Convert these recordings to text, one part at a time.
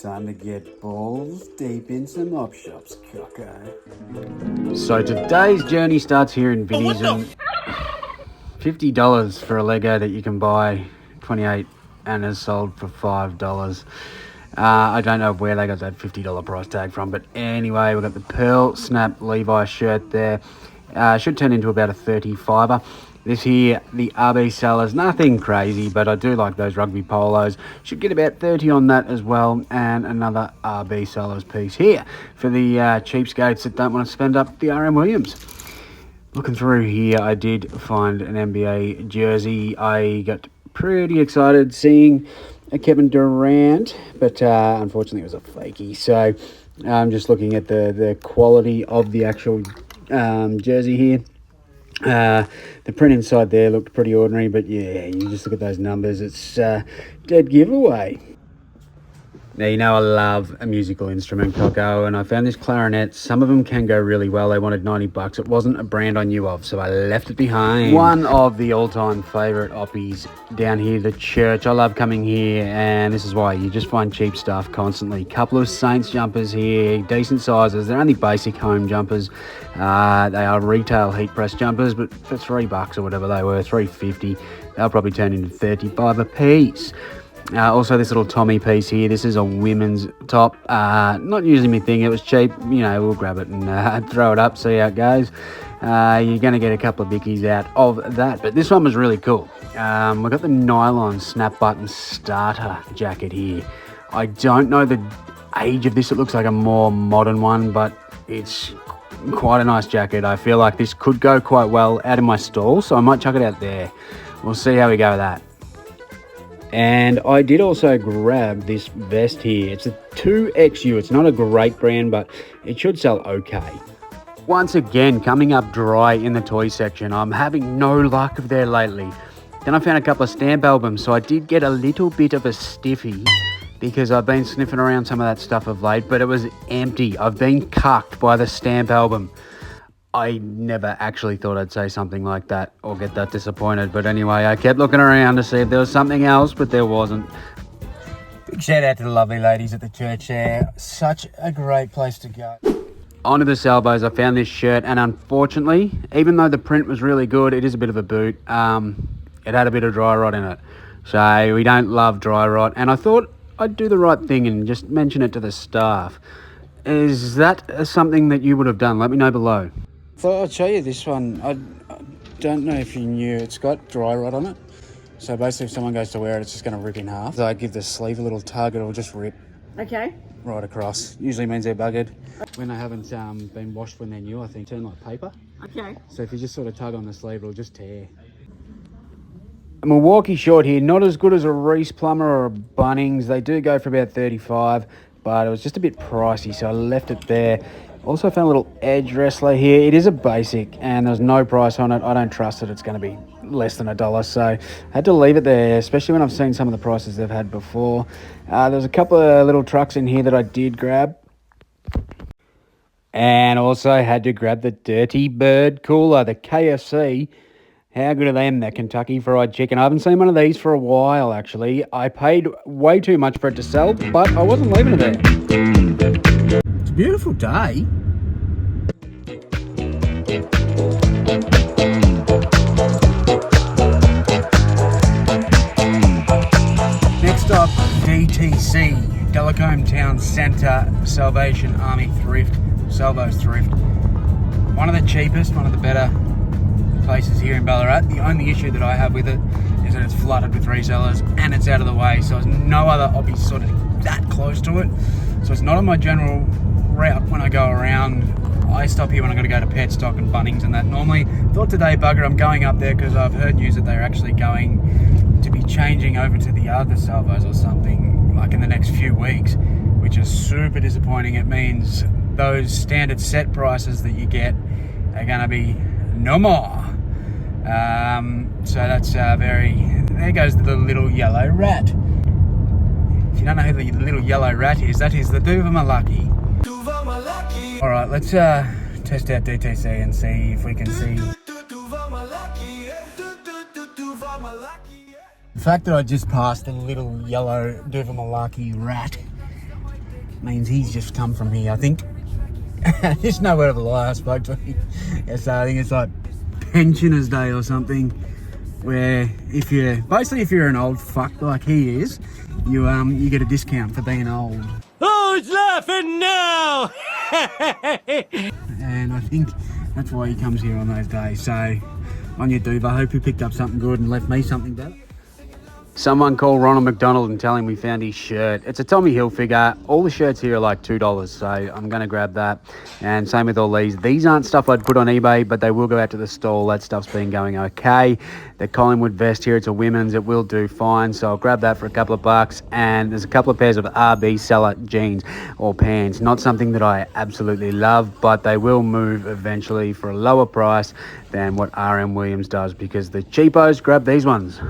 Time to get balls deep in some op shops, Coco. So today's journey starts here in Vinnie's, and $50 for a Lego that you can buy 28 and is sold for $5. I don't know where they got that $50 price tag from, but anyway, we've got the Pearl Snap Levi shirt there. Should turn into about a 35er. This here, the RB Sellers, nothing crazy, but I do like those rugby polos. Should get about 30 on that as well, and another RB Sellers piece here for the cheapskates that don't want to spend up the RM Williams. Looking through here, I did find an NBA jersey. I got pretty excited seeing a Kevin Durant, but unfortunately it was a fakie. So I'm just looking at the quality of the actual jersey here. The print inside there looked pretty ordinary, but yeah, you just look at those numbers, it's dead giveaway. Now, you know I love a musical instrument, Coco, and I found this clarinet. Some of them can go really well. They wanted $90. It wasn't a brand I knew of, so I left it behind. One of the all-time favourite oppies down here, the church. I love coming here, and this is why. You just find cheap stuff constantly. Couple of Saints jumpers here, decent sizes. They're only basic home jumpers. They are retail heat press jumpers, but for $3 or whatever they were, $3.50, they'll probably turn into 35 a piece. Also, this little Tommy piece here, this is a women's top. Not usually my thing, it was cheap. You know, we'll grab it and throw it up, see how it goes. You're going to get a couple of bickies out of that, but this one was really cool. We've got the nylon snap button starter jacket here. I don't know the age of this, it looks like a more modern one, but it's quite a nice jacket. I feel like this could go quite well out in my stall, so I might chuck it out there. We'll see how we go with that. And I did also grab this vest here. It's a 2XU. It's not a great brand, but it should sell okay. Once again, coming up dry in the toy section. I'm having no luck there lately. Then I found a couple of stamp albums, so I did get a little bit of a stiffy because I've been sniffing around some of that stuff of late, but it was empty. I've been cucked by the stamp album. I never actually thought I'd say something like that or get that disappointed. But anyway, I kept looking around to see if there was something else, but there wasn't. Big shout out to the lovely ladies at the church there. Such a great place to go. Onto the salvos, I found this shirt, and unfortunately, even though the print was really good, it is a bit of a boot. It had a bit of dry rot in it. So we don't love dry rot. And I thought I'd do the right thing and just mention it to the staff. Is that something that you would have done? Let me know below. Thought I'd show you this one. I don't know if you knew, it's got dry rot on it. So basically if someone goes to wear it, it's just going to rip in half. So I give the sleeve a little tug, it'll just rip. Okay. Right across. Usually means they're buggered. When they haven't been washed when they're new, I think, turn like paper. Okay. So if you just sort of tug on the sleeve, it'll just tear. A Milwaukee short here, not as good as a Reese Plumber or a Bunnings. They do go for about 35, but it was just a bit pricey, so I left it there. Also found a little Edge Wrestler here. It is a basic, and there's no price on it. I don't trust that it's going to be less than $1, so I had to leave it there, especially when I've seen some of the prices they've had before. There's a couple of little trucks in here that I did grab. And also had to grab the Dirty Bird Cooler, the KFC. How good are them, that Kentucky Fried Chicken? I haven't seen one of these for a while, actually. I paid way too much for it to sell, but I wasn't leaving it there. It's a beautiful day. Next up, DTC, Delacombe Town Centre, Salvation Army Thrift, Salvo's Thrift. One of the cheapest, one of the better places here in Ballarat. The only issue that I have with it is that it's flooded with resellers and it's out of the way, so there's no other oppies sort of that close to it. So it's not on my general route when I go around. I stop here when I'm going to go to Petstock and Bunnings and that. Normally, thought today, bugger, I'm going up there because I've heard news that they're actually going to be changing over to the other salvos or something like in the next few weeks, which is super disappointing. It means those standard set prices that you get are going to be no more. So that's there goes the little yellow rat. If you don't know who the little yellow rat is, that is the Duva Malaki. Alright, let's test out DTC and see if we can see. The fact that I just passed the little yellow Duva Malaki rat means he's just come from here, I think. There's no word of a lie, I spoke to him. Yeah, so I think it's like Pensioners Day or something, where if you're an old fuck like he is, you get a discount for being old. Who's laughing now? And I think that's why he comes here on those days. So on your duve, I hope you picked up something good and left me something better. Someone called Ronald McDonald and tell him we found his shirt. It's a Tommy Hilfiger. All the shirts here are like $2, so I'm going to grab that. And same with all these. These aren't stuff I'd put on eBay, but they will go out to the stall. That stuff's been going okay. The Collingwood vest here, it's a women's. It will do fine, so I'll grab that for a couple of bucks. And there's a couple of pairs of RB Seller jeans or pants. Not something that I absolutely love, but they will move eventually for a lower price than what RM Williams does, because the cheapos grab these ones.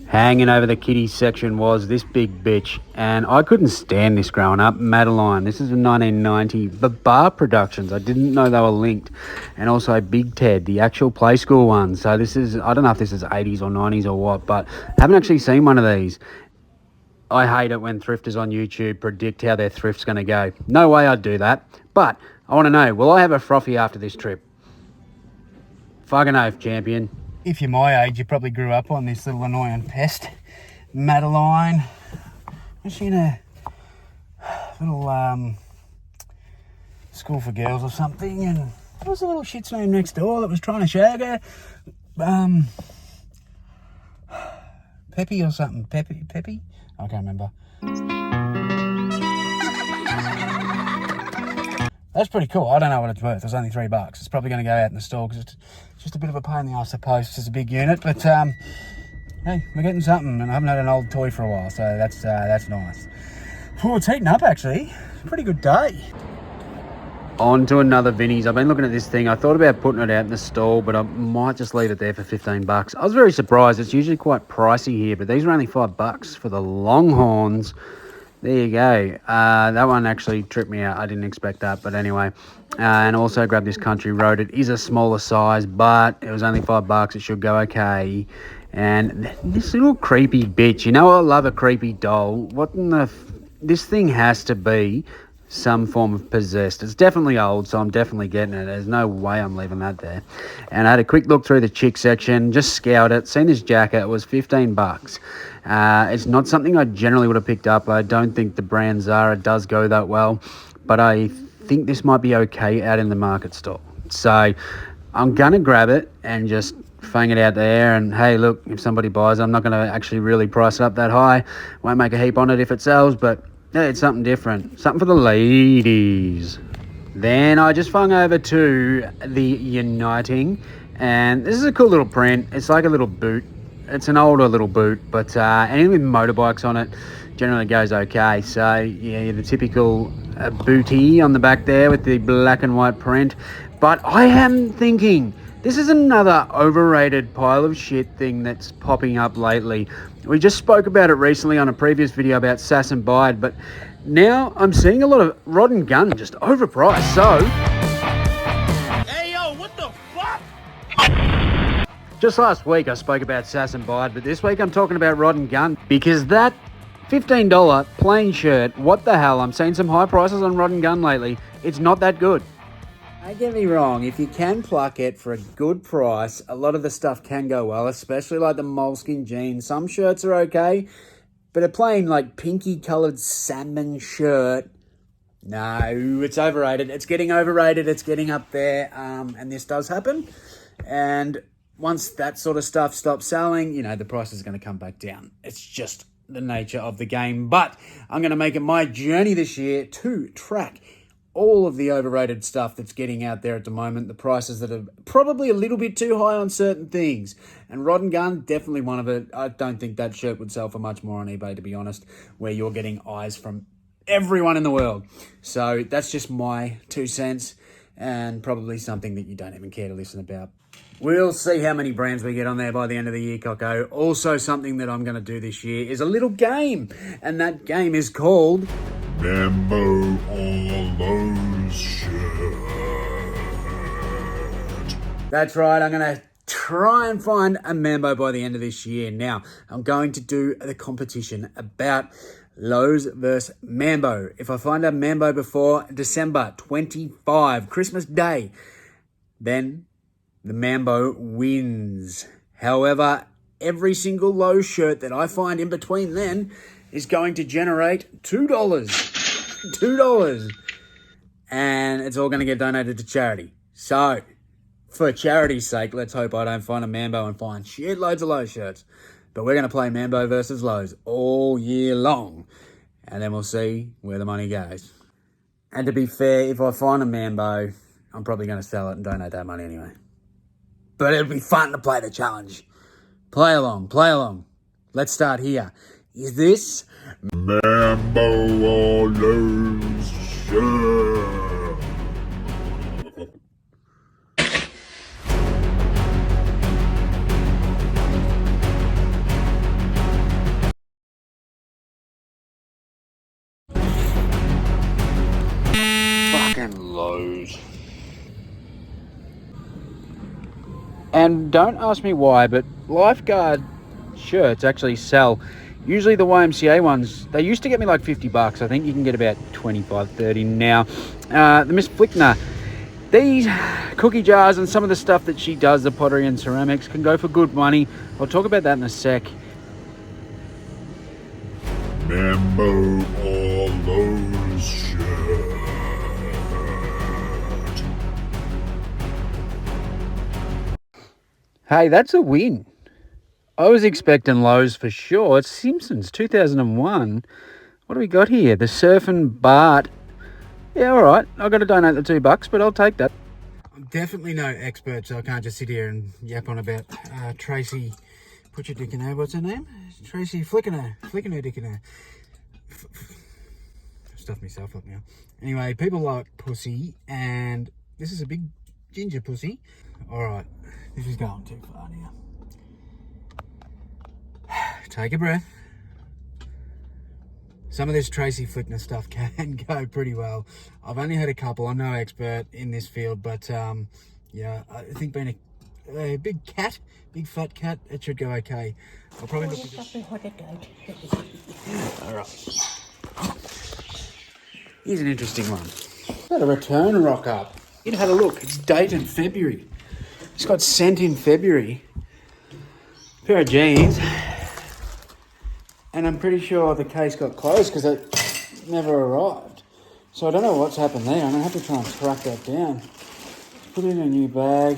Hanging over the kiddies section was this big bitch, and I couldn't stand this growing up. Madeline. This is a 1990 Babar Productions. I didn't know they were linked. And also Big Ted, the actual play school one. So this is, I don't know if this is 80s or 90s or what, but haven't actually seen one of these. I hate it when thrifters on YouTube predict how their thrift's going to go. No way I'd do that. But I want to know, will I have a frothy after this trip? Fucking oath, champion. If you're my age, you probably grew up on this little annoying pest, Madeline. Was she in a little school for girls or something? And there was a little shit's name next door that was trying to shag her. Peppy or something. Peppy? I can't remember. That's pretty cool. I don't know what it's worth. It's only $3. It's probably going to go out in the store because it's just a bit of a pain in the ass to post. It's a big unit, but hey, we're getting something, and I haven't had an old toy for a while, so that's nice. Oh, it's heating up actually. Pretty good day. On to another Vinnie's. I've been looking at this thing. I thought about putting it out in the stall, but I might just leave it there for $15. I was very surprised. It's usually quite pricey here, but these are only $5 for the Longhorns. There you go. That one actually tripped me out. I didn't expect that, but anyway. And also grabbed this Country Road. It is a smaller size, but it was only $5. It should go okay. And this little creepy bitch. You know I love a creepy doll. What in the... This thing has to be some form of possessed. It's definitely old, so I'm definitely getting it. There's no way I'm leaving that there. And I had a quick look through the chick section, just scoured it, seen this jacket. It was $15. It's not something I generally would have picked up. I don't think the brand Zara does go that well, but I think this might be okay out in the market store. So I'm gonna grab it and just fang it out there, and hey, look, if somebody buys it, I'm not going to actually really price it up that high. Won't make a heap on it if it sells, but yeah, it's something different, something for the ladies. Then I just flung over to the Uniting, and this is a cool little print. It's like a little boot. It's an older little boot, but anything with motorbikes on it generally goes okay. So yeah, the typical booty on the back there with the black and white print. But I am thinking, this is another overrated pile of shit thing that's popping up lately. We just spoke about it recently on a previous video about Sass and Bide, but now I'm seeing a lot of Rod and Gun just overpriced. So, Hey, yo, what the fuck? just last week I spoke about Sass and Bide, but this week I'm talking about Rod and Gun, because that $15 plain shirt, what the hell, I'm seeing some high prices on Rod and Gun lately. It's not that good. Don't get me wrong, if you can pluck it for a good price, a lot of the stuff can go well, especially like the moleskin jeans. Some shirts are okay, but a plain like pinky coloured salmon shirt, no, it's overrated. It's getting overrated, it's getting up there, and this does happen. And once that sort of stuff stops selling, you know, the price is going to come back down. It's just the nature of the game. But I'm going to make it my journey this year to track all of the overrated stuff that's getting out there at the moment, the prices that are probably a little bit too high on certain things. And Rod and Gun, definitely one of it. I don't think that shirt would sell for much more on eBay, to be honest, where you're getting eyes from everyone in the world. So that's just my 2 cents, and probably something that you don't even care to listen about. We'll see how many brands we get on there by the end of the year, Coco. Also, something that I'm going to do this year is a little game, and that game is called Mambo All Those Shirt. That's right, I'm going to try and find a Mambo by the end of this year. Now, I'm going to do the competition about Lowe's versus Mambo. If I find a Mambo before December 25, Christmas Day, then the Mambo wins. However, every single Lowe's shirt that I find in between then is going to generate $2. $2. And it's all going to get donated to charity. So, for charity's sake, let's hope I don't find a Mambo and find shitloads of Lowe's shirts. But we're going to play Mambo versus Lowe's all year long. And then we'll see where the money goes. And to be fair, if I find a Mambo, I'm probably going to sell it and donate that money anyway. But it'll be fun to play the challenge. Play along, play along. Let's start here. Is this Mambo or Lowe's shirt? fucking Lowe's? And don't ask me why, but lifeguard shirts actually sell. Usually the YMCA ones, they used to get me like $50. I think you can get about 25, 30 now. The Miss Flickner, these cookie jars and some of the stuff that she does, the pottery and ceramics, can go for good money. I'll talk about that in a sec. Mambo or Lowe's shirt? Hey, that's a win. I was expecting Lowe's for sure. It's Simpsons, 2001. What do we got here? The Surfing Bart. Yeah, all right. I've got to donate the $2, but I'll take that. I'm definitely no expert, so I can't just sit here and yap on about Tracy. Put your dick in her. What's her name? Tracy Flicking her dick in her. Stuff myself up now. Anyway, people like pussy, and this is a big ginger pussy. All right, this is going too far now. Take a breath. Some of this Tracy Flickner stuff can go pretty well. I've only had a couple. I'm no expert in this field, but yeah, I think being a big cat, big fat cat, it should go okay. I'll probably look at this. All right. Here's an interesting one. Got a return rock up. You had a look. It's dated February. It's got sent in February. Pair of jeans. And I'm pretty sure the case got closed because it never arrived. So I don't know what's happened there. I'm going to have to try and track that down. Put it in a new bag.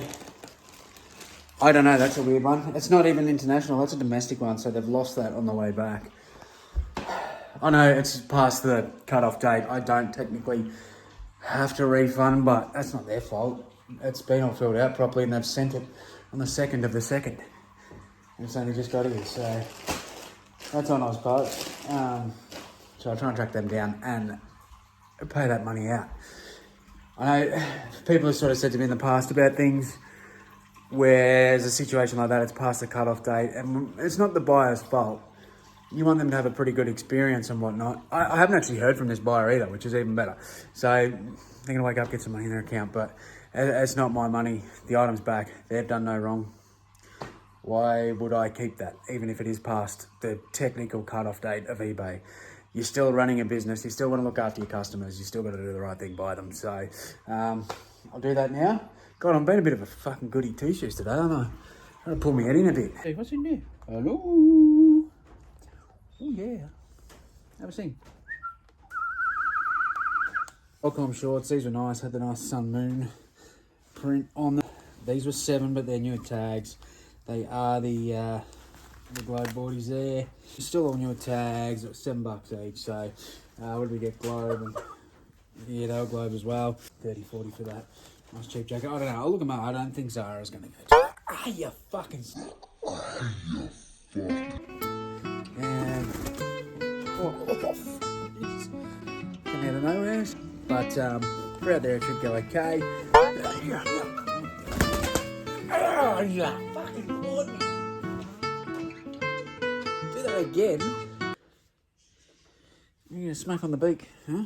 I don't know. That's a weird one. It's not even international. That's a domestic one. So they've lost that on the way back. I know it's past the cut-off date. I don't technically have to refund, but that's not their fault. It's been all filled out properly and they've sent it on the 2nd of the 2nd. And it's only just got here, so that's on Ozpost. So I'll try and track them down and pay that money out. I know people have sort of said to me in the past about things where there's a situation like that, it's past the cut-off date, and it's not the buyer's fault. You want them to have a pretty good experience and whatnot. I haven't actually heard from this buyer either, which is even better. So they're going to wake up, get some money in their account, but it's not my money. The item's back. They've done no wrong. Why would I keep that, even if it is past the technical cut-off date of eBay? You're still running a business. You still want to look after your customers. You still got to do the right thing by them. So I'll do that now. God, I'm being a bit of a fucking goody two-shoes today, aren't I? I'm going to pull my head in a bit. Hey, what's in there? Hello? Oh, yeah. Have a sing. Welcome shorts. These were nice. Had the nice sun moon print on them. These were $7, but they're newer tags. They are the globe boardies there. Still all newer tags. It was $7 each. So what did we get? Globe. And yeah, they were globe as well. 30, 40 for that. Nice cheap jacket. I don't know. I'll look them up. I don't think Zara's going to go. Ah, you fucking... And... It's coming out of nowhere. But for out there, it should go okay. Oh, yeah. Fucking Lord. Do that again. You're going to smack on the beak, huh?